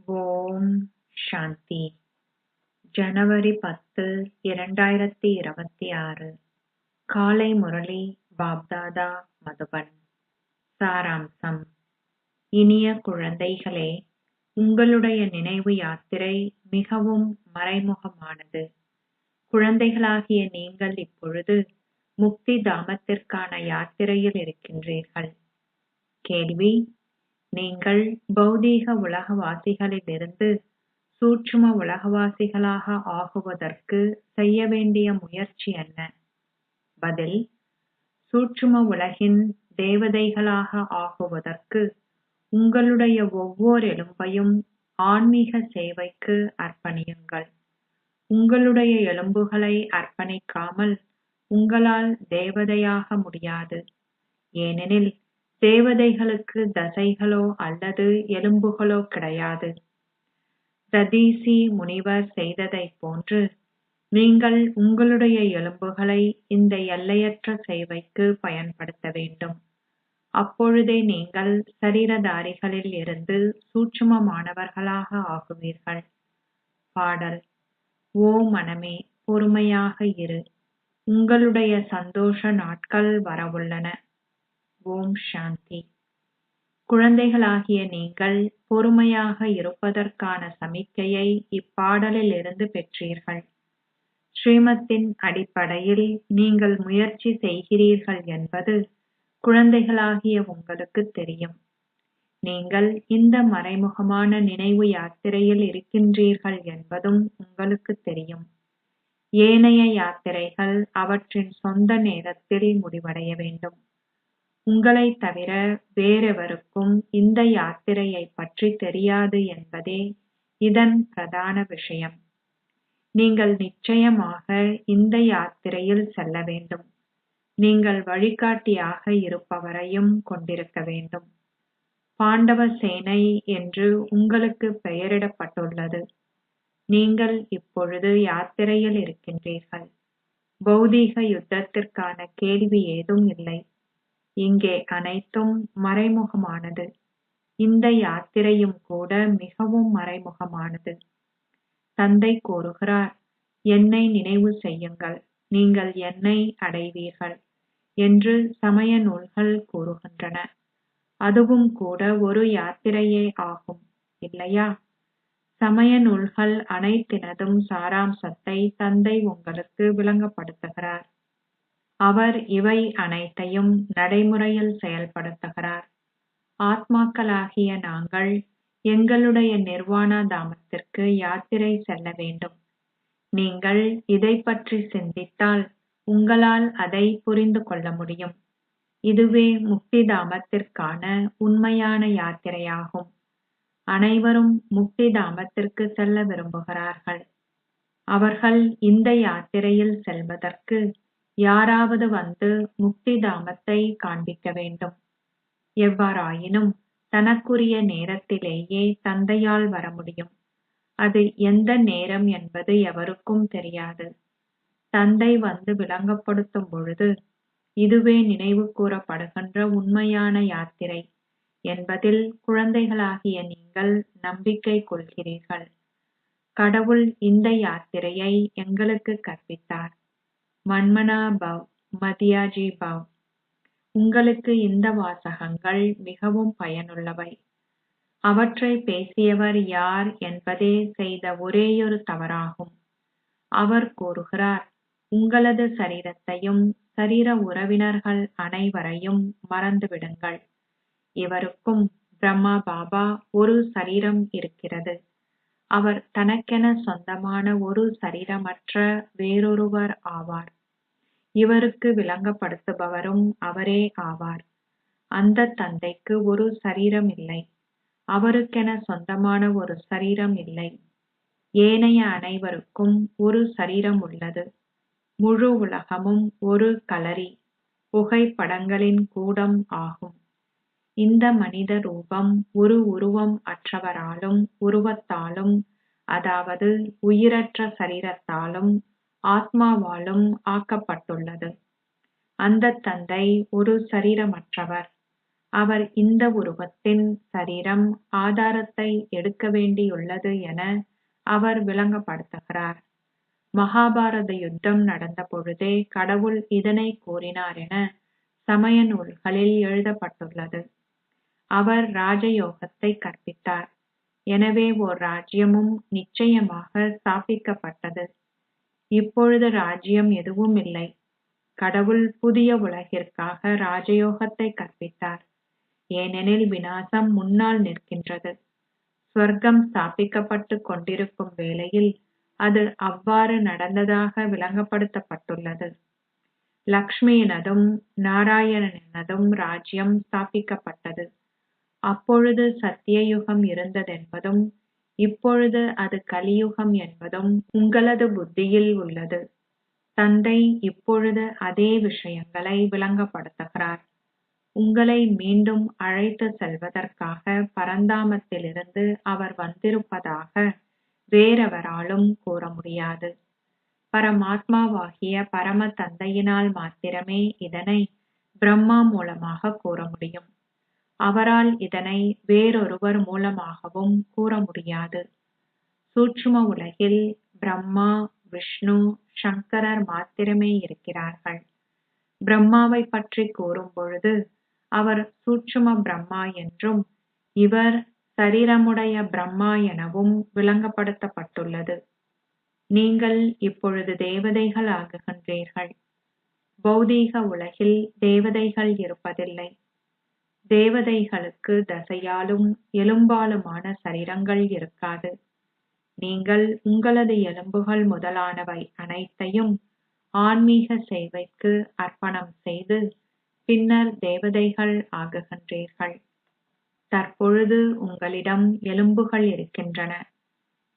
ஓம் சாந்தி. ஜனவரி 10, 2026. காலை முரளி பாப்தாதா மதுபன். சாராம்சம். இனிய குழந்தைகளே, உங்களுடைய நினைவு யாத்திரை மிகவும் மறைமுகமானது. குழந்தைகளாகிய நீங்கள் இப்பொழுது முக்தி தாமத்திற்கான யாத்திரையில் இருக்கின்றீர்கள். கேள்வி: நீங்கள் பௌதீக உலகவாசிகளிலிருந்து சூட்சும உலகவாசிகளாக ஆகுவதற்கு செய்ய வேண்டிய முயற்சி என்ன? பதில்: சூட்சும உலகின் தேவதைகளாக ஆகுவதற்கு உங்களுடைய ஒவ்வொரு எலும்பையும் ஆன்மீக சேவைக்கு அர்ப்பணியுங்கள். உங்களுடைய எலும்புகளை அர்ப்பணிக்காமல் உங்களால் தேவதையாக முடியாது. ஏனெனில் தேவதைகளுக்கு தசைகளோ அல்லது எலும்புகளோ கிடையாது. ததீசி முனிவர் செய்ததைப் போன்று நீங்கள் உங்களுடைய எலும்புகளை இந்த எல்லையற்ற சேவைக்கு பயன்படுத்த வேண்டும். அப்பொழுதே நீங்கள் சரீரதாரிகளில் இருந்து சூட்சுமமானவர்களாக ஆகுவீர்கள். பாடல்: ஓ மனமே, பொறுமையாக இரு, உங்களுடைய சந்தோஷ நாட்கள் வரவுள்ளன. ஓம் சாந்தி. குழந்தைகளாகிய நீங்கள் பொறுமையாக இருப்பதற்கான சமிக்கையை இப்பாடலில் இருந்து பெற்றீர்கள். ஸ்ரீமத்தின் அடிப்படையில் நீங்கள் முயற்சி செய்கிறீர்கள் என்பது குழந்தைகளாகிய உங்களுக்கு தெரியும். நீங்கள் இந்த மறைமுகமான நினைவு யாத்திரையில் இருக்கின்றீர்கள் என்பதும் உங்களுக்கு தெரியும். ஏனைய யாத்திரைகள் அவற்றின் சொந்த நேரத்தில் முடிவடைய வேண்டும். உங்களைத் தவிர வேறெவருக்கும் இந்த யாத்திரையைப் பற்றி தெரியாது என்பதே இதன் பிரதான விஷயம். நீங்கள் நிச்சயமாக இந்த யாத்திரையில் செல்ல வேண்டும். நீங்கள் வழிகாட்டியாக இருப்பவரையும் கொண்டிருக்க வேண்டும். பாண்டவ சேனை என்று உங்களுக்கு பெயரிடப்பட்டுள்ளது. நீங்கள் இப்பொழுது யாத்திரையில் இருக்கின்றீர்கள். பௌதீக யுத்தத்திற்கான கேள்வி ஏதும் இல்லை. இங்கே அனைத்தும் மறைமுகமானது. இந்த யாத்திரையும் கூட மிகவும் மறைமுகமானது. தந்தை கூறுகிறார், என்னை நினைவு செய்யுங்கள், நீங்கள் என்னை அடைவீர்கள் என்று சமய நூல்கள் கூறுகின்றன. அதுவும் கூட ஒரு யாத்திரையே ஆகும், இல்லையா? சமய நூல்கள் அனைத்தினதும் சாராம்சத்தை தந்தை உங்களுக்கு விளங்கப்படுத்துகிறார். அவர் இவை அனைத்தையும் நடைமுறையில் செயல்படுத்துகிறார். ஆத்மாக்களாகிய நாங்கள் எங்களுடைய நிர்வாண தாமத்திற்கு யாத்திரை செல்ல வேண்டும். நீங்கள் இதைப் பற்றி சிந்தித்தால் உங்களால் அதை புரிந்து கொள்ள முடியும். இதுவே முக்தி தாமத்திற்கான உண்மையான யாத்திரையாகும். அனைவரும் முக்தி தாமத்திற்கு செல்ல விரும்புகிறார்கள். அவர்கள் இந்த யாத்திரையில் செல்வதற்கு யாராவது வந்து முக்தி தாமத்தை காண்பிக்க வேண்டும். எவ்வாறாயினும் தனக்குரிய நேரத்திலேயே தந்தையால் வர முடியும். அது எந்த நேரம் என்பது எவருக்கும் தெரியாது. தந்தை வந்து விளங்கப்படுத்தும் பொழுது இதுவே நினைவு கூறப்படுகின்ற உண்மையான யாத்திரை என்பதில் குழந்தைகளாகிய நீங்கள் நம்பிக்கை கொள்கிறீர்கள். கடவுள் இந்த யாத்திரையை எங்களுக்கு கற்பித்தார். மன்மனா பவ், மதியாஜி பவ். உங்களுக்கு இந்த வாசகங்கள் மிகவும் பயனுள்ளவை. அவற்றை பேசியவர் யார் என்பதே செய்த ஒரேயொரு தவறாகும். அவர் கூறுகிறார், உங்களது சரீரத்தையும் சரீர உறவினர்கள் அனைவரையும் மறந்துவிடுங்கள். இவருக்கும் பிரம்மா பாபா ஒரு சரீரம் இருக்கிறது. அவர் தனக்கென சொந்தமான ஒரு சரீரமற்ற வேறொருவர் ஆவார். இவருக்கு விளங்கப்படுத்துபவரும் அவரே ஆவார். அந்த தந்தைக்கு ஒரு சரீரம் இல்லை. அவருக்கென சொந்தமான ஒரு சரீரம் இல்லை. ஏனைய அனைவருக்கும் ஒரு சரீரம் உள்ளது. முழு உலகமும் ஒரு களரி, புகைப்படங்களின் கூடம் ஆகும். இந்த மனித ரூபம் ஒரு உருவம் அற்றவராலும் உருவத்தாலும், அதாவது உயிரற்ற சரீரத்தாலும் ஆத்மாவாலும் ஆக்கப்பட்டுள்ளது. அந்த தந்தை ஒரு சரீரமற்றவர். அவர் இந்த உருவத்தின் சரீரம் ஆதாரத்தை எடுக்க வேண்டியுள்ளது என அவர் விளங்கப்படுத்துகிறார். மகாபாரத யுத்தம் நடந்த பொழுதே கடவுள் இதனை கூறினார் என சமய நூல்களில் எழுதப்பட்டுள்ளது. அவர் ராஜயோகத்தை கற்பித்தார். எனவே ஓர் ராஜ்யமும் நிச்சயமாக ஸ்தாபிக்கப்பட்டது. இப்பொழுது ராஜ்யம் எதுவும் இல்லை. கடவுள் புதிய உலகிற்காக ராஜயோகத்தை கற்பித்தார். ஏனெனில் விநாசம் முன்னால் நிற்கின்றது. ஸ்வர்க்கம் ஸ்தாபிக்கப்பட்டு கொண்டிருக்கும் வேளையில் அது அவ்வாறு நடந்ததாக விளங்கப்படுத்தப்பட்டுள்ளது. லக்ஷ்மியினதும் நாராயணனினதும் ராஜ்யம் ஸ்தாபிக்கப்பட்டது. அப்பொழுது சத்தியயுகம் இருந்ததென்பதும் இப்பொழுது அது கலியுகம் என்பதும் உங்களது புத்தியில் உள்ளது. தந்தை இப்பொழுது அதே விஷயங்களை விளங்கப்படுத்துகிறார். உங்களை மீண்டும் அழைத்து செல்வதற்காக பரந்தாமத்திலிருந்து அவர் வந்திருப்பதாக வேறெவராலும் கூற முடியாது. பரமாத்மாவாகிய பரம தந்தையினால் மாத்திரமே இதனை பிரம்மா மூலமாக கூற முடியும். அவரால் இதனை வேறொருவர் மூலமாகவும் கூற முடியாது. சூட்சும உலகில் பிரம்மா, விஷ்ணு, சங்கரர் மாத்திரமே இருக்கிறார்கள். பிரம்மாவை பற்றி கூறும் பொழுது அவர் சூட்சும பிரம்மா என்றும் இவர் சரீரமுடைய பிரம்மா எனவும் விளங்கப்படுத்தப்பட்டுள்ளது. நீங்கள் இப்பொழுது தேவதைகள் ஆகுகின்றீர்கள். பௌதீக உலகில் தேவதைகள் இருப்பதில்லை. தேவதைகளுக்கு தசையாலும் எலும்பாலுமான சரீரங்கள் இருக்காது. நீங்கள் உங்களது எலும்புகள் முதலானவை அனைத்தையும் ஆன்மீக சேவைக்கு அர்ப்பணம் செய்து பின்னர் தேவதைகள் ஆகுகின்றீர்கள். தற்பொழுது உங்களிடம் எலும்புகள் இருக்கின்றன.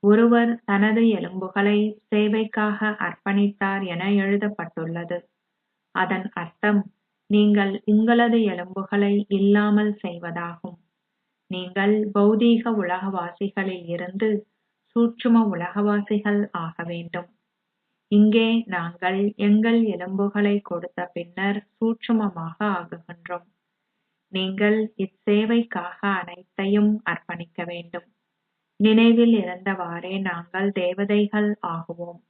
ஒருவர் தனது எலும்புகளை சேவைக்காக அர்ப்பணித்தார் என எழுதப்பட்டுள்ளது. அதன் அர்த்தம் நீங்கள் உங்களது எலும்புகளை இல்லாமல் செய்வதாகும். நீங்கள் பௌதீக உலகவாசிகளில் இருந்து சூட்சும உலகவாசிகள் ஆக வேண்டும். இங்கே நாங்கள் எங்கள் எலும்புகளை கொடுத்த பின்னர் சூட்சுமமாக ஆகுகின்றோம். நீங்கள் இச்சேவைக்காக அனைத்தையும் அர்ப்பணிக்க வேண்டும். நினைவில் இருந்தவாறே நாங்கள் தேவதைகள் ஆகுவோம்.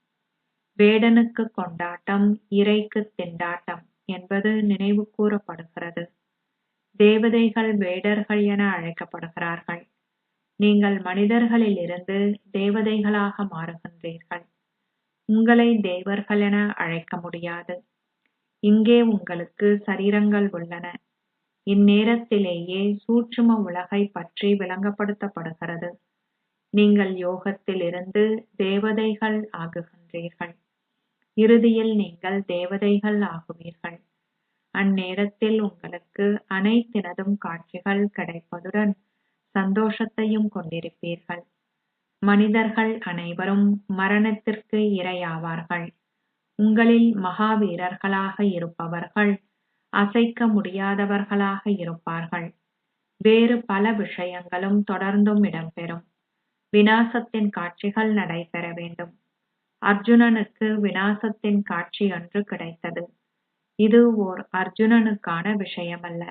வேடனுக்கு கொண்டாட்டம், இறைக்கு திண்டாட்டம் என்பது நினைவு கூறப்படுகிறது. தேவதைகள் வேடர்கள் என அழைக்கப்படுகிறார்கள். நீங்கள் மனிதர்களில் இருந்து தேவதைகளாக மாறுகின்றீர்கள். உங்களை தேவர்கள் என அழைக்க முடியாது. இங்கே உங்களுக்கு சரீரங்கள் உள்ளன. இந்நேரத்திலேயே சூட்சும உலகை பற்றி விளங்கப்படுத்தப்படுகிறது. நீங்கள் யோகத்தில் இருந்து தேவதைகள் ஆகுகின்றீர்கள். இறுதியில் நீங்கள் தேவதைகள் ஆகுவீர்கள். அந்நேரத்தில் உங்களுக்கு அனைத்தினதும் காட்சிகள் கிடைப்பதுடன் சந்தோஷத்தையும் கொண்டிருப்பீர்கள். மனிதர்கள் அனைவரும் மரணத்திற்கு இரையாவார்கள். உங்களில் மகாவீரர்களாக இருப்பவர்கள் அசைக்க முடியாதவர்களாக இருப்பார்கள். வேறு பல விஷயங்களும் தொடர்ந்தும் இடம்பெறும். விநாசத்தின் காட்சிகள் நடைபெற வேண்டும். அர்ஜுனனுக்கு விநாசத்தின் காட்சி ஒன்று கிடைத்தது. இது ஓர் அர்ஜுனனுக்கான விஷயமல்ல.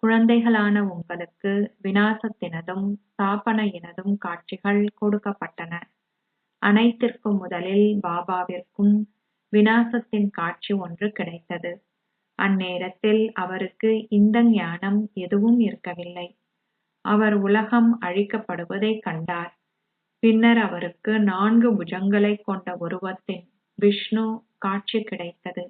குழந்தைகளான உங்களுக்கு விநாசத்தினதும் ஸ்தாபனையினதும் காட்சிகள் கொடுக்கப்பட்டன. அனைத்திற்கும் முதலில் பாபாவிற்கும் விநாசத்தின் காட்சி ஒன்று கிடைத்தது. அந்நேரத்தில் அவருக்கு இந்த ஞானம் எதுவும் இருக்கவில்லை. அவர் உலகம் அழிக்கப்படுவதை கண்டார். பின்னர் அவருக்கு 4 புஜங்களை கொண்ட உருவத்தின் விஷ்ணு காட்சி கிடைத்தது.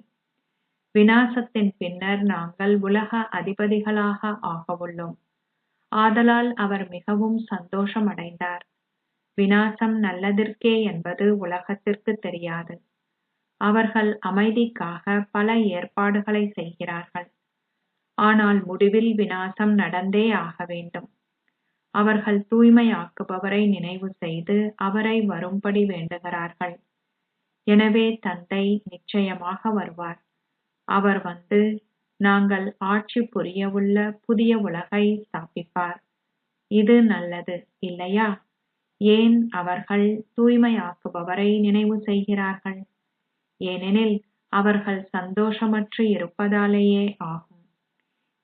விநாசத்தின் பின்னர் நாங்கள் உலக அதிபதிகளாக ஆகவுள்ளோம். ஆதலால் அவர் மிகவும் சந்தோஷமடைந்தார். விநாசம் நல்லதிற்கே என்பது உலகத்திற்கு தெரியாது. அவர்கள் அமைதிக்காக பல ஏற்பாடுகளை செய்கிறார்கள். ஆனால் முடிவில் விநாசம் நடந்தே ஆக வேண்டும். அவர்கள் தூய்மையாக்குபவரை நினைவு செய்து அவரை வரும்படி வேண்டுகிறார்கள். எனவே தந்தை நிச்சயமாக வருவார். அவர் வந்து நாங்கள் ஆட்சி புரியவுள்ள புதிய உலகை ஸ்தாபிப்பார். இது நல்லது இல்லையா? ஏன் அவர்கள் தூய்மையாக்குபவரை நினைவு செய்கிறார்கள்? ஏனெனில் அவர்கள் சந்தோஷமற்று இருப்பதாலேயே ஆகும்.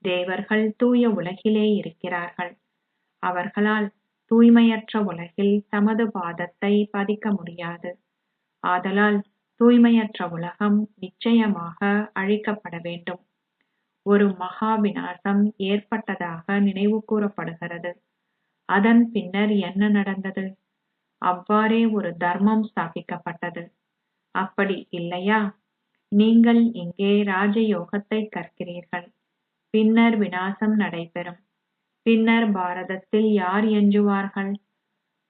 தேவர்கள் தூய உலகிலே இருக்கிறார்கள். அவர்களால் தூய்மையற்ற உலகில் தமது பாதத்தை பதிக்க முடியாது. ஆதலால் தூய்மையற்ற உலகம் நிச்சயமாக அழிக்கப்பட வேண்டும். ஒரு மகா விநாசம் ஏற்பட்டதாக நினைவு கூறப்படுகிறது. அதன் பின்னர் என்ன நடந்தது? அவ்வாறே ஒரு தர்மம் ஸ்தாபிக்கப்பட்டது. அப்படி இல்லையா? நீங்கள் இங்கே ராஜயோகத்தை கற்கிறீர்கள். பின்னர் விநாசம் நடைபெறும். பின்னர் பாரதத்தில் யார் எஞ்சுவார்கள்?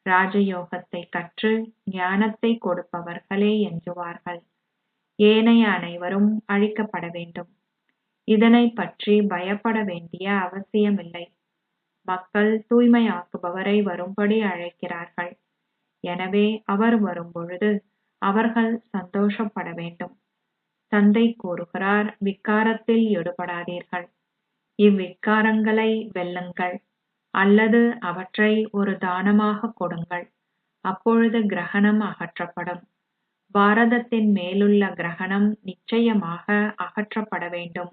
ராஜயோகத்தை கற்று ஞானத்தை கொடுப்பவர்களே எஞ்சுவார்கள். ஏனைய அனைவரும் அழிக்கப்பட வேண்டும். இதனை பற்றி பயப்பட வேண்டிய அவசியமில்லை. மக்கள் தூய்மையாக்குபவரை வரும்படி அழைக்கிறார்கள். எனவே அவர் வரும்பொழுது அவர்கள் சந்தோஷப்பட வேண்டும். தந்தை கூறுகிறார், விக்காரத்தில் ஈடுபடாதீர்கள். இவ்விக்காரங்களை வெல்லுங்கள் அல்லது அவற்றை ஒரு தானமாக கொடுங்கள். அப்பொழுது கிரகணம் அகற்றப்படும். பாரதத்தின் மேலுள்ள கிரகணம் நிச்சயமாக அகற்றப்பட வேண்டும்.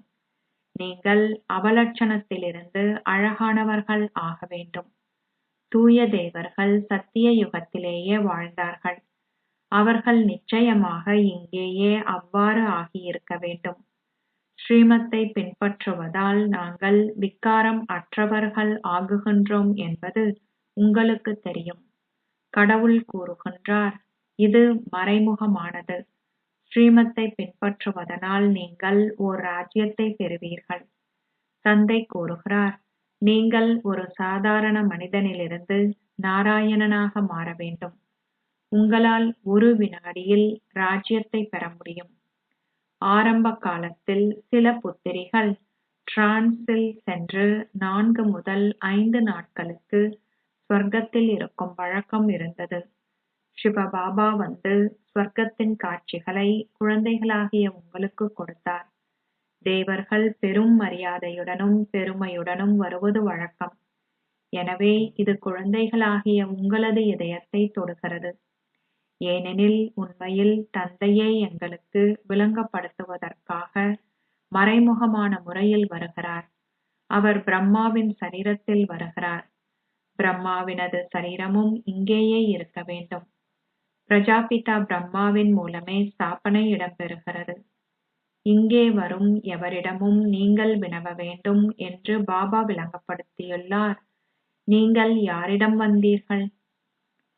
நீங்கள் அவலட்சணத்திலிருந்து அழகானவர்கள் ஆக வேண்டும். தூய தேவர்கள் சத்திய யுகத்திலேயே வாழ்ந்தார்கள். அவர்கள் நிச்சயமாக இங்கேயே அவ்வாறு ஆகியிருக்க வேண்டும். ஸ்ரீமத்தை பின்பற்றுவதால் நாங்கள் விக்காரம் அற்றவர்கள் ஆகுகின்றோம் என்பது உங்களுக்கு தெரியும். கடவுள் கூறுகின்றார், இது மறைமுகமானது. ஸ்ரீமத்தை பின்பற்றுவதனால் நீங்கள் ஓர் ராஜ்யத்தை பெறுவீர்கள். தந்தை கூறுகிறார், நீங்கள் ஒரு சாதாரண மனிதனிலிருந்து நாராயணனாக மாற வேண்டும். உங்களால் ஒரு வினாடியில் ராஜ்யத்தை பெற முடியும். ஆரம்ப காலத்தில் சில புத்திரிகள் டிரான்ஸில் சென்று 4 முதல் 5 நாட்களுக்கு ஸ்வர்க்கத்தில் இருக்கும் பழக்கம் இருந்தது. சிவபாபா வந்து ஸ்வர்க்கத்தின் காட்சிகளை குழந்தைகளாகிய உங்களுக்கு கொடுத்தார். தேவர்கள் பெரும் மரியாதையுடனும் பெருமையுடனும் வருவது வழக்கம். எனவே இது குழந்தைகளாகிய உங்களது இதயத்தை தொடுகிறது. ஏனெனில் உண்மையில் தந்தையே எங்களுக்கு விளங்கப்படுத்துவதற்காக மறைமுகமான முறையில் வருகிறார். அவர் பிரம்மாவின் சரீரத்தில் வருகிறார். பிரம்மாவினது சரீரமும் இங்கேயே இருக்க வேண்டும். பிரஜாபிதா பிரம்மாவின் மூலமே ஸ்தாபனை இடம்பெறுகிறது. இங்கே வரும் எவரிடமும் நீங்கள் வினவ வேண்டும் என்று பாபா விளங்கப்படுத்தியுள்ளார். நீங்கள் யாரிடம் வந்தீர்கள்?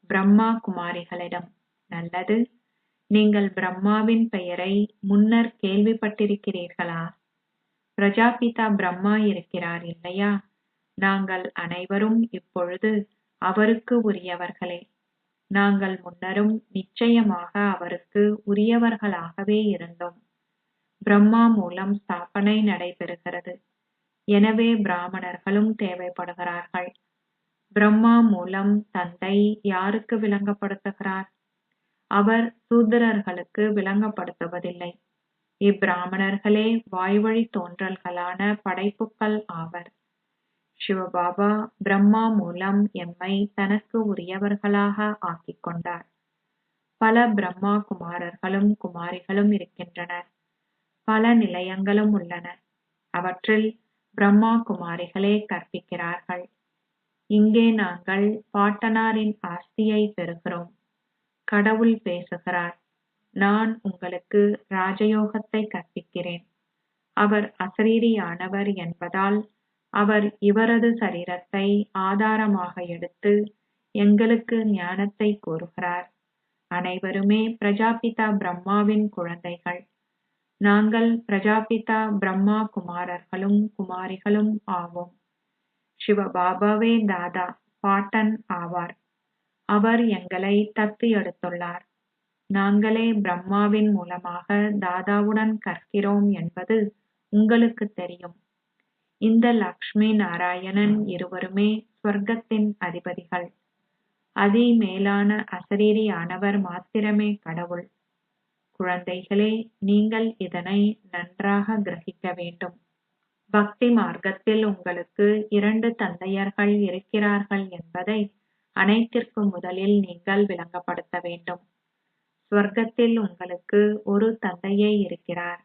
பிரம்மா குமாரிகளிடம். நல்லது. நீங்கள் பிரம்மாவின் பெயரை முன்னர் கேள்விப்பட்டிருக்கிறீர்களா? பிரஜாபிதா பிரம்மா இருக்கிறார் இல்லையா? நாங்கள் அனைவரும் இப்பொழுது அவருக்கு உரியவர்களே. நாங்கள் முன்னரும் நிச்சயமாக அவருக்கு உரியவர்களாகவே இருந்தோம். பிரம்மா மூலம் ஸ்தாபனை நடைபெறுகிறது. எனவே பிராமணர்களும் தேவைப்படுகிறார்கள். பிரம்மா மூலம் தந்தை யாருக்கு விளங்கப்படுத்துகிறார்? அவர் சூத்திரர்களுக்கு விளங்கப்படுத்துவதில்லை. இப்பிராமணர்களே வாய்வழி தோன்றல்களான படைப்புக்கள் ஆவர். சிவபாபா பிரம்மா மூலம் எம்மை தனக்கு உரியவர்களாக ஆக்கிக் கொண்டார். பல பிரம்மா குமாரர்களும் குமாரிகளும் இருக்கின்றனர். பல நிலையங்களும் உள்ளன. அவற்றில் பிரம்மா குமாரிகளே கற்பிக்கிறார்கள். இங்கே நாங்கள் பாட்டனாரின் ஆஸ்தியை பெறுகிறோம். கடவுள் பேசுகிறார், நான் உங்களுக்கு ராஜயோகத்தை கற்பிக்கிறேன். அவர் அசரீரியானவர் என்பதால் அவர் இவரது சரீரத்தை ஆதாரமாக எடுத்து எங்களுக்கு ஞானத்தை கூறுகிறார். அனைவருமே பிரஜாபிதா பிரம்மாவின் குழந்தைகள். நாங்கள் பிரஜாபிதா பிரம்மா குமாரர்களும் குமாரிகளும் ஆவோம். சிவபாபாவே தாதா பாட்டன் ஆவார். அவர் எங்களை தத்து எடுத்துள்ளார். நாங்களே பிரம்மாவின் மூலமாக தாதாவுடன் கற்கிறோம் என்பது உங்களுக்கு தெரியும். இந்த லக்ஷ்மி நாராயணன் இருவருமே ஸ்வர்க்கத்தின் அதிபதிகள். அதி மேலான அசரீரியானவர் மாத்திரமே கடவுள். குழந்தைகளே, நீங்கள் இதனை நன்றாக கிரகிக்க வேண்டும். பக்தி மார்க்கத்தில் உங்களுக்கு 2 தந்தையர்கள் இருக்கிறார்கள் என்பதை அனைத்திற்கும் முதலில் நீங்கள் விளங்கப்படுத்த வேண்டும். ஸ்வர்க்கத்தில் உங்களுக்கு ஒரு தந்தையே இருக்கிறார்.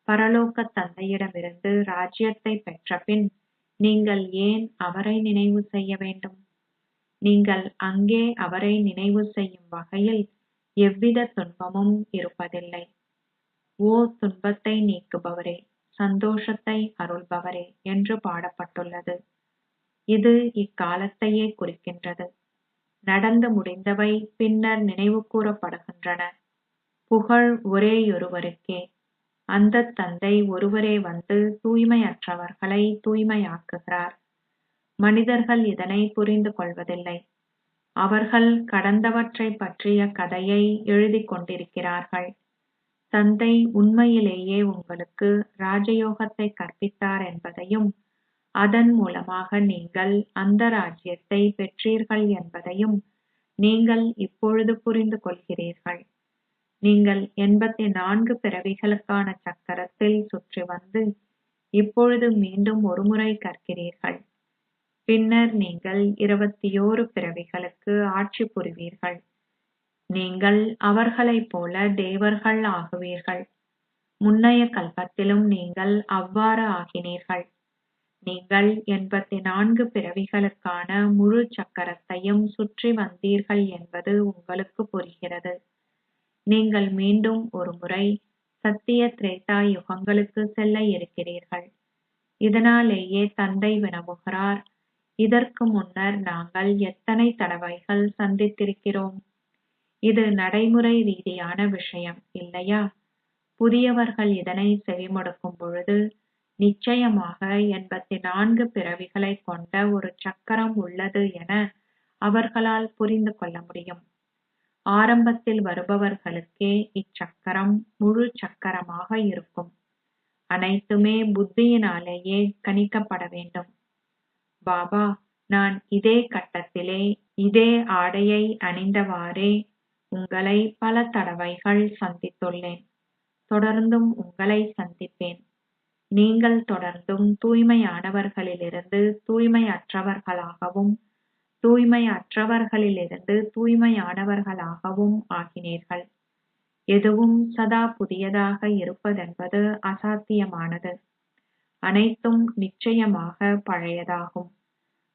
பரலோக தந்தையிடமிருந்து ராஜ்யத்தை பெற்ற பின் நீங்கள் ஏன் அவரை நினைவு செய்ய வேண்டும்? நீங்கள் அங்கே அவரை நினைவு செய்யும் வகையில் எவ்வித துன்பமும் இருப்பதில்லை. ஓ துன்பத்தை நீக்குபவரே, சந்தோஷத்தை அருள்பவரே என்று பாடப்பட்டுள்ளது. இது இக்காலத்தையே குறிக்கின்றது. நடந்து முடிந்தவை பின்னர் நினைவு கூறப்படுகின்றன. புகழ் ஒரேயொருவருக்கே. அந்த தந்தை ஒருவரே வந்து தூய்மையற்றவர்களை தூய்மையாக்குகிறார். மனிதர்கள் இதனை புரிந்து கொள்வதில்லை. அவர்கள் கடந்தவற்றை பற்றிய கதையை எழுதிக் கொண்டிருக்கிறார்கள். தந்தை உண்மையிலேயே உங்களுக்கு ராஜயோகத்தை கற்பித்தார் என்பதையும் அதன் மூலமாக நீங்கள் அந்த ராஜ்யத்தை பெற்றீர்கள் என்பதையும் நீங்கள் இப்பொழுது புரிந்து கொள்கிறீர்கள். நீங்கள் 84 பிறவிகளுக்கான சக்கரத்தில் சுற்றி வந்து இப்பொழுது மீண்டும் ஒருமுறை கற்கிறீர்கள். பின்னர் நீங்கள் 21 பிறவிகளுக்கு ஆட்சி புரிவீர்கள். நீங்கள் அவர்களைப் போல தேவர்கள் ஆகுவீர்கள். முன்னைய கல்பத்திலும் நீங்கள் அவ்வாறு ஆகினீர்கள். நீங்கள் 84 பிறவிகளுக்கான முழு சக்கரத்தையும் சுற்றி வந்தீர்கள் என்பது உங்களுக்கு புரிகிறது. நீங்கள் மீண்டும் ஒரு முறை சத்திய திரேதா யுகங்களுக்கு செல்ல இருக்கிறீர்கள். இதனாலேயே தந்தை வினவுகிறார், இதற்கு முன்னர் நாங்கள் எத்தனை தடவைகள் சந்தித்திருக்கிறோம்? இது நடைமுறை ரீதியான விஷயம் இல்லையா? புதியவர்கள் இதனை செவிமடுக்கும் பொழுது நிச்சயமாக 84 பிறவிகளை கொண்ட ஒரு சக்கரம் உள்ளது என அவர்களால் புரிந்து கொள்ள முடியும். ஆரம்பத்தில் வருபவர்களுக்கே இச்சக்கரம் முழு சக்கரமாக இருக்கும். அனைத்துமே புத்தியினாலேயே கணிக்கப்பட வேண்டும். பாபா, நான் இதே கட்டத்திலே இதே ஆடையை அணிந்தவாறே உங்களை பல தடவைகள் சந்தித்துள்ளேன். தொடர்ந்தும் உங்களை சந்திப்பேன். நீங்கள் தொடர்ந்தும் தூய்மையானவர்களிலிருந்து தூய்மையற்றவர்களாகவும் தூய்மையற்றவர்களிலிருந்து தூய்மையானவர்களாகவும் ஆகினீர்கள். எதுவும் சதா புதியதாக இருப்பதென்பது அசாத்தியமானது. அனைத்தும் நிச்சயமாக பழையதாகும்.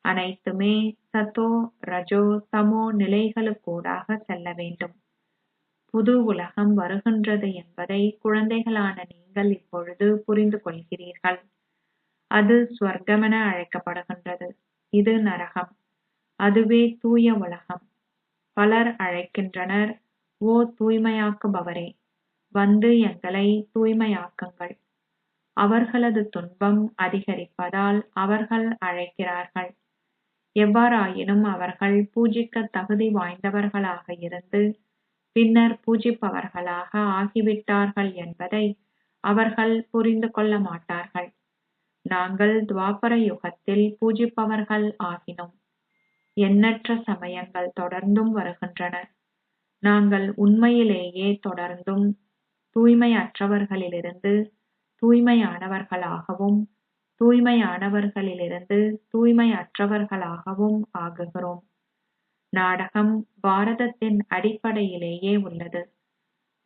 அனைத்துமே சத்தோ ரஜோ தமோ நிலைகளுக்கூடாக செல்ல வேண்டும். புது உலகம் வருகின்றது என்பதை குழந்தைகளான நீங்கள் இப்பொழுது புரிந்து கொள்கிறீர்கள். அது ஸ்வர்க்கமென அழைக்கப்படுகின்றது. இது நரகம். அதுவே தூய உலகம். பலர் அழைக்கின்றனர், ஓ தூய்மையாக்குபவரே, வந்து எங்களை தூய்மையாக்குங்கள். அவர்களது துன்பம் அதிகரிப்பதால் அவர்கள் அழைக்கிறார்கள். எவ்வாறாயினும் அவர்கள் பூஜிக்க தகுதி வாய்ந்தவர்களாக இருந்து பின்னர் பூஜிப்பவர்களாக ஆகிவிட்டார்கள் என்பதை அவர்கள் புரிந்து கொள்ள மாட்டார்கள். நாங்கள் துவாபர யுகத்தில் பூஜிப்பவர்கள் ஆகினோம். எண்ணற்ற சமயங்கள் தொடர்ந்தும் வருகின்றன. நாங்கள் உண்மையிலேயே தொடர்ந்தும் தூய்மையற்றவர்களிலிருந்து தூய்மையானவர்களாகவும் தூய்மையானவர்களிலிருந்து தூய்மையற்றவர்களாகவும் ஆகுகிறோம். நாடகம் பாரதத்தின் அடிப்படையிலேயே உள்ளது.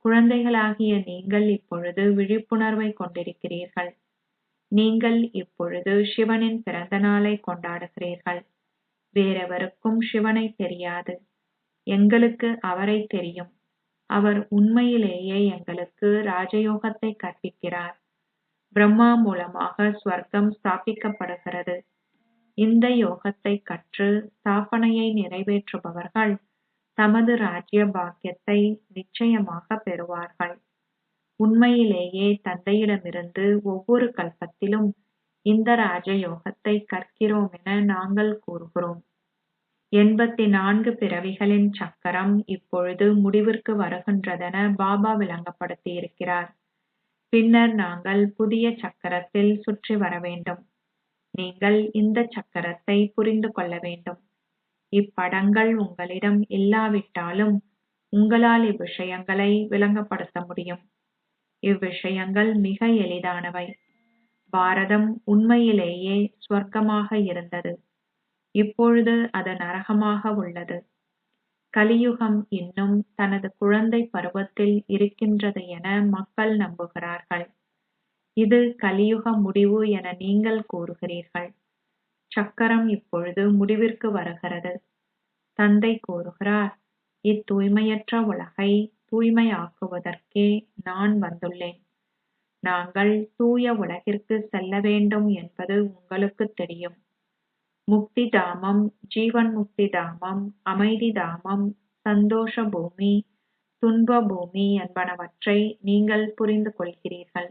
குழந்தைகளாகிய நீங்கள் இப்பொழுது விழிப்புணர்வை கொண்டிருக்கிறீர்கள். நீங்கள் இப்பொழுது சிவனின் பிறந்த நாளை கொண்டாடுகிறீர்கள். வேறெவருக்கும் சிவனை தெரியாது. எங்களுக்கு அவரை தெரியும். அவர் உண்மையிலேயே எங்களுக்கு ராஜயோகத்தை கற்பிக்கிறார். பிரம்மா மூலமாக ஸ்வர்க்கம் ஸ்தாபிக்கப்படுகிறது. இந்த யோகத்தை கற்று ஸ்தாபனையை நிறைவேற்றுபவர்கள் தமது ராஜ்ய பாக்கியத்தை நிச்சயமாக பெறுவார்கள். உண்மையிலேயே தந்தையிடமிருந்து ஒவ்வொரு கல்பத்திலும் இந்த ராஜயோகத்தை கற்கிறோம் என நாங்கள் கூறுகிறோம். 84 பிறவிகளின் சக்கரம் இப்பொழுது முடிவிற்கு வருகின்றதென பாபா விளங்கப்படுத்தியிருக்கிறார். பின்னர் நாங்கள் புதிய சக்கரத்தில் சுற்றி வர வேண்டும். நீங்கள் இந்த சக்கரத்தை புரிந்து கொள்ள வேண்டும். இப்படங்கள் உங்களிடம் இல்லாவிட்டாலும் உங்களால் இவ்விஷயங்களை விளங்கப்படுத்த முடியும். இவ்விஷயங்கள் மிக எளிதானவை. பாரதம் உண்மையிலேயே ஸ்வர்க்கமாக இருந்தது. இப்பொழுது அது நரகமாக உள்ளது. கலியுகம் இன்னும் தனது குழந்தை பருவத்தில் இருக்கின்றது என மக்கள் நம்புகிறார்கள். இது கலியுக முடிவு என நீங்கள் கூறுகிறீர்கள். சக்கரம் இப்பொழுது முடிவிற்கு வருகிறது. தந்தை கூறுகிறார், இத்தூய்மையற்ற உலகை தூய்மையாக்குவதற்கே நான் வந்துள்ளேன். நாங்கள் தூய உலகிற்கு செல்ல வேண்டும் என்பது உங்களுக்கு தெரியும். முக்தி தாமம், ஜீவன் முக்தி தாமம், அமைதி தாமம், சந்தோஷ பூமி, துன்ப பூமி என்பனவற்றை நீங்கள் புரிந்து கொள்கிறீர்கள்.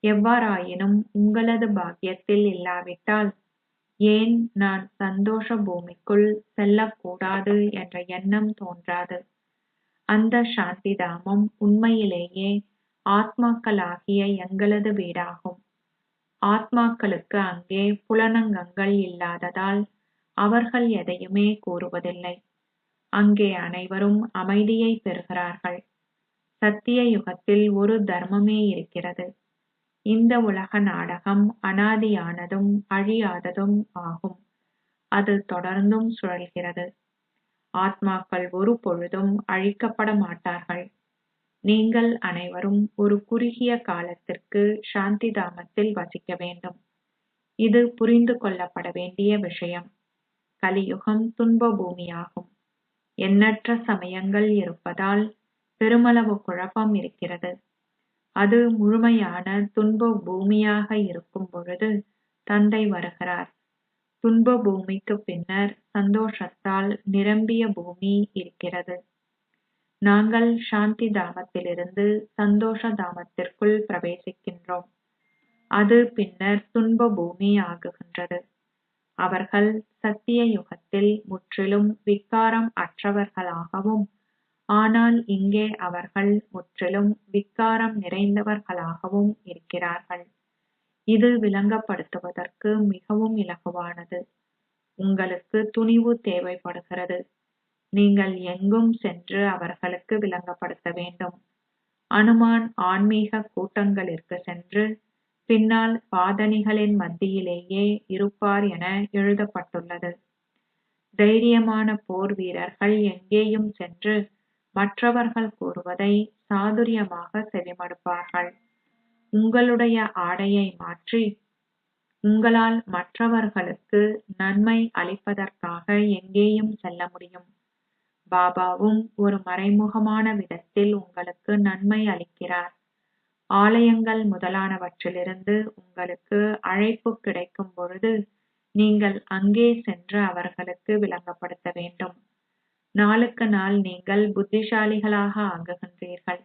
எவ்வாறாயினும் உங்களது பாக்கியத்தில் இல்லாவிட்டால் ஏன் நான் சந்தோஷ பூமிக்குள் செல்லக்கூடாது என்ற எண்ணம் தோன்றாது. அந்த சாந்தி தாமம் உண்மையிலேயே ஆத்மாக்களாகிய எங்களது வீடாகும். ஆத்மாக்களுக்கு அங்கே புலனங்கங்கள் இல்லாததால் அவர்கள் எதையுமே கூறுவதில்லை. அங்கே அனைவரும் அமைதியை பெறுகிறார்கள். சத்திய யுகத்தில் ஒரு தர்மமே இருக்கிறது. இந்த உலக நாடகம் அனாதியானதும் அழியாததும் ஆகும். அது தொடர்ந்தும் சுழல்கிறது. ஆத்மாக்கள் ஒரு பொழுதும் அழிக்கப்பட மாட்டார்கள். நீங்கள் அனைவரும் ஒரு குறுகிய காலத்திற்கு சாந்தி தாமத்தில் வசிக்க வேண்டும். இது புரிந்து கொள்ளப்பட வேண்டிய விஷயம். கலியுகம் துன்ப பூமியாகும். எண்ணற்ற சமயங்கள் இருப்பதால் பெருமளவு குழப்பம் இருக்கிறது. அது முழுமையான துன்ப பூமியாக இருக்கும் பொழுது தந்தை வருகிறார். துன்ப பூமிக்கு பின்னர் சந்தோஷத்தால் நிரம்பிய பூமி இருக்கிறது. நாங்கள் சாந்தி தாமத்திலிருந்து சந்தோஷ தாமத்திற்குள் பிரவேசிக்கின்றோம். அது பின்னர் துன்ப பூமி ஆகுகின்றது. அவர்கள் சத்திய யுகத்தில் முற்றிலும் விக்காரம் அற்றவர்களாகவும், ஆனால் இங்கே அவர்கள் முற்றிலும் விக்காரம் நிறைந்தவர்களாகவும் இருக்கிறார்கள். இது விளங்கப்படுத்துவதற்கு மிகவும் இலகுவானது. உங்களுக்கு துணிவு தேவைப்படுகிறது. நீங்கள் எங்கும் சென்று அவர்களுக்கு விளங்கப்படுத்த வேண்டும். அனுமான் ஆன்மீக கூட்டங்களிற்கு சென்று பின்னால் பாதணிகளின் மத்தியிலேயே இருப்பார் என எழுதப்பட்டுள்ளது. தைரியமான போர் வீரர்கள் எங்கேயும் சென்று மற்றவர்கள் கூறுவதை சாதுரியமாக செவிமடுப்பார்கள். உங்களுடைய ஆடையை மாற்றி உங்களால் மற்றவர்களுக்கு நன்மை அளிப்பதற்காக எங்கேயும் செல்ல முடியும். பாபாவும் ஒரு மறைமுகமான விதத்தில் உங்களுக்கு நன்மை அளிக்கிறார். ஆலயங்கள் முதலானவற்றிலிருந்து உங்களுக்கு அழைப்பு கிடைக்கும் பொழுது நீங்கள் அங்கே சென்று அவர்களுக்கு விளங்கப்படுத்த வேண்டும். நாளுக்கு நாள் நீங்கள் புத்திசாலிகளாக ஆகுகின்றீர்கள்.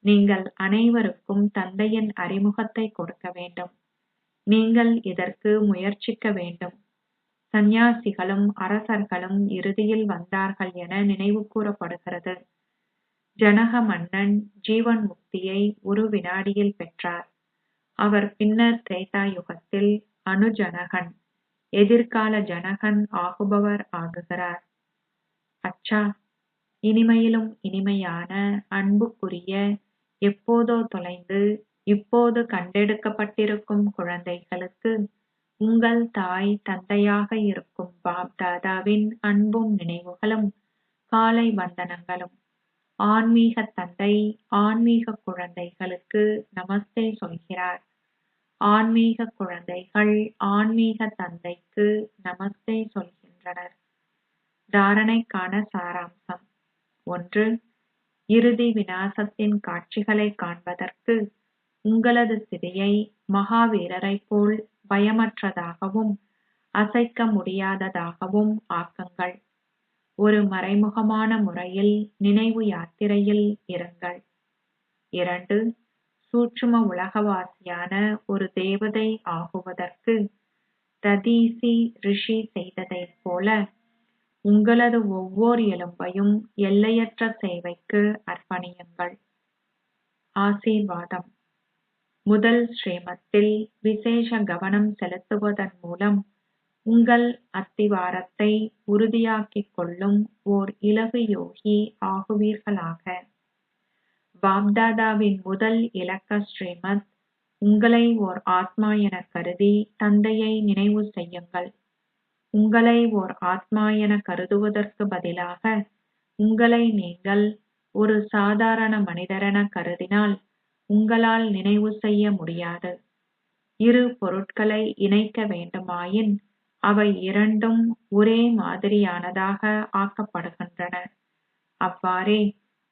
நீங்கள் அனைவருக்கும் தந்தையின் அறிமுகத்தை கொடுக்க வேண்டும். நீங்கள் இதற்கு முயற்சிக்க வேண்டும். சந்நியாசிகளும் அரசர்களும் இறுதியில் வந்தார்கள் என நினைவு கூறப்படுகிறது. ஜனக மன்னன் ஜீவன் முக்தியை ஒரு வினாடியில் பெற்றார். அவர் பின்னர் திரேதா யுகத்தில் அனுஜனகன், எதிர்கால ஜனகன் ஆகுபவர் ஆகுகிறார். அச்சா, இனிமையிலும் இனிமையான அன்புக்குரிய, எப்போதோ தொலைந்து இப்போது கண்டெடுக்கப்பட்டிருக்கும் குழந்தைகளுக்கு உங்கள் தாய் தந்தையாக இருக்கும் பாப் தாதாவின் அன்பும் நினைவுகளும் காலை வந்தனங்களும். ஆன்மீக தந்தை ஆன்மீக குழந்தைகளுக்கு நமஸ்தே சொல்கிறார். ஆன்மீக குழந்தைகள் ஆன்மீக தந்தைக்கு நமஸ்தே சொல்கின்றனர். தாரணைக்கான சாராம்சம். 1. இறுதி விநாசத்தின் காட்சிகளை காண்பதற்கு உங்களது சிதையை மகாவீரரைப் போல் பயமற்றதாகவும் அசைக்க முடியாததாகவும் ஆக்குங்கள். ஒரு மறைமுகமான முறையில் நினைவு யாத்திரையில் இருங்கள். 2. சூட்சும உலகவாசியான ஒரு தேவதை ஆகுவதற்கு ததீசி ரிஷி செய்ததைப் போல உங்களது ஒவ்வொரு எலும்பையும் எல்லையற்ற சேவைக்கு அர்ப்பணியுங்கள். ஆசீர்வாதம். முதல் ஸ்ரீமத்தில் விசேஷ கவனம் செலுத்துவதன் மூலம் உங்கள் அத்திவாரத்தை உறுதியாக்கிக் கொள்ளும் ஓர் இலகு யோகி ஆகுவீர்களாக. பாப்தாதாவின் முதல் இலக்க ஸ்ரீமத். உங்களை ஓர் ஆத்மா என கருதி தந்தையை நினைவு செய்யுங்கள். உங்களை ஓர் ஆத்மா என கருதுவதற்கு பதிலாக உங்களை நீங்கள் ஒரு சாதாரண மனிதரென கருதினால் உங்களால் நினைவு செய்ய முடியாது. இரு பொருட்களை இணைக்க வேண்டுமாயின் அவை இரண்டும் ஒரே மாதிரியானதாக ஆக்கப்படுகின்றன. அவ்வாறே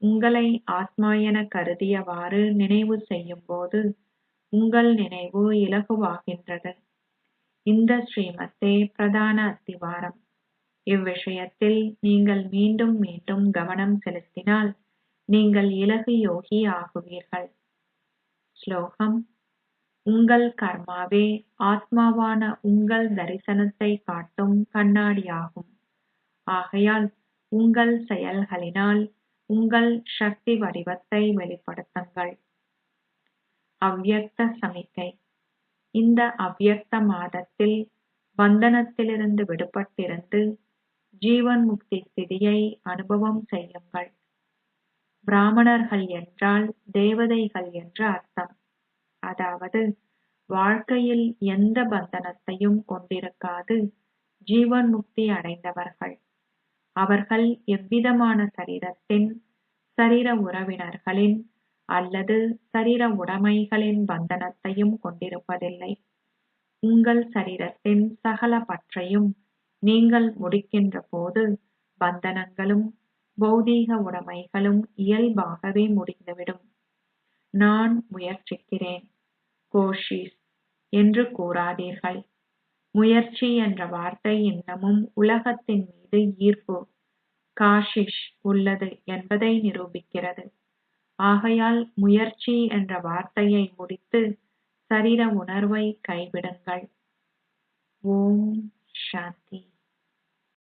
உங்களை ஆத்மா என கருதியவாறு நினைவு செய்யும்போது உங்கள் நினைவு இலகுவாகின்றது. இந்த ஸ்ரீமத்தே பிரதான அத்திவாரம். இவ்விஷயத்தில் நீங்கள் மீண்டும் மீண்டும் கவனம் செலுத்தினால் நீங்கள் இலகு யோகி ஆகுவீர்கள். ஸ்லோகம்: உங்கள் கர்மாவே ஆத்மாவான உங்கள் தரிசனத்தை காட்டும் கண்ணாடியாகும். ஆகையால் உங்கள் செயல்களினால் உங்கள் சக்தி வடிவத்தை வெளிப்படுத்துங்கள். அவ்யக்த சமிக்கை. இந்த அவ்யக்த மாதத்தில் பந்தனத்திலிருந்து விடுபட்டிருந்து ஜீவன் முக்தி ஸ்திதியை அனுபவம் செய்யுங்கள். பிராமணர்கள் என்றால் தேவதைகள் என்று அர்த்தம். அதாவது வாழ்க்கையில் எந்த பந்தனத்தையும் கொண்டிருக்காது ஜீவன் முக்தி அடைந்தவர்கள். அவர்கள் எவ்விதமான சரீரத்தின், சரீர உறவினர்களின் அல்லது சரீர உடைமைகளின் பந்தனத்தையும் கொண்டிருப்பதில்லை. உங்கள் சரீரத்தின் சகல பற்றையும் நீங்கள் முடிக்கின்ற போது பந்தனங்களும் பௌதீக உடைமைகளும் இயல்பாகவே முடிந்துவிடும். நான் முயற்சிக்கிறேன், கோஷிஷ் என்று கூறாதீர்கள். முயற்சி என்ற வார்த்தை இன்னமும் உலகத்தின் மீது ஈர்ப்பு காஷிஷ் உள்ளது என்பதை நிரூபிக்கிறது. ஆகையால் முயற்சி என்ற வார்த்தையை முடித்து சரீர உணர்வை கைவிடுங்கள். ஓம் சாந்தி.